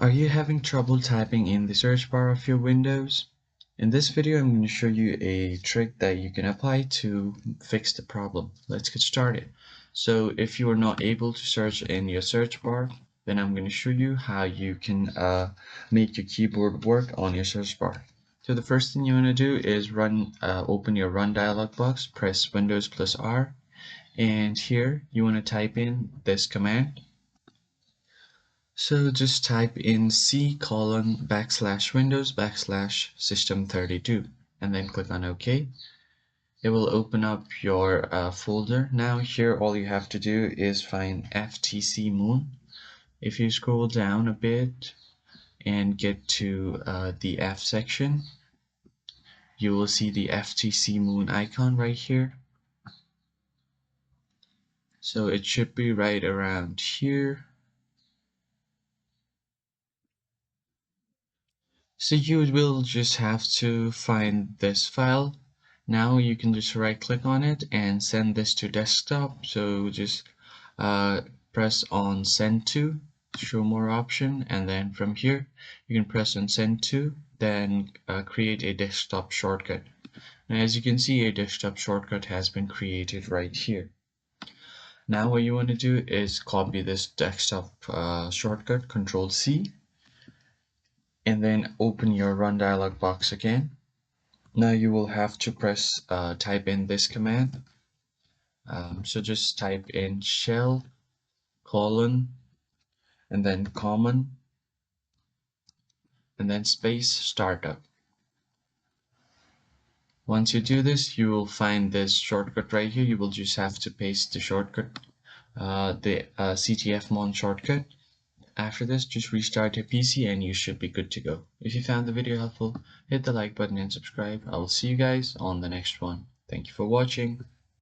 Are you having trouble typing in the search bar of your Windows? In this video, I'm going to show you a trick that you can apply to fix the problem. Let's get started. So if you are not able to search in your search bar, then I'm going to show you how you can make your keyboard work on your search bar. So the first thing you want to do is open your Run dialog box, press Windows plus R, and here you want to type in this command. So just type in c:\windows\system32 and then click on OK. It will open up your folder. Now here all you have to do is find FTC Moon. If you scroll down a bit and get to the F section, you will see the FTC Moon icon right here. So it should be right around here. So you will just have to find this file. Now you can just right click on it and send this to desktop. So just press on send to, show more option, and then from here you can press on send to, then create a desktop shortcut. Now as you can see, a desktop shortcut has been created right here. Now what you want to do is copy this desktop shortcut, Control C, and then open your Run dialog box again. Now you will have to type in this command. So just type in shell colon and then common and then space startup. Once you do this, you will find this shortcut right here. You will just have to paste the shortcut, the CTFmon shortcut. After this, just restart your PC and you should be good to go. If you found the video helpful, hit the like button and subscribe. I will see you guys on the next one. Thank you for watching.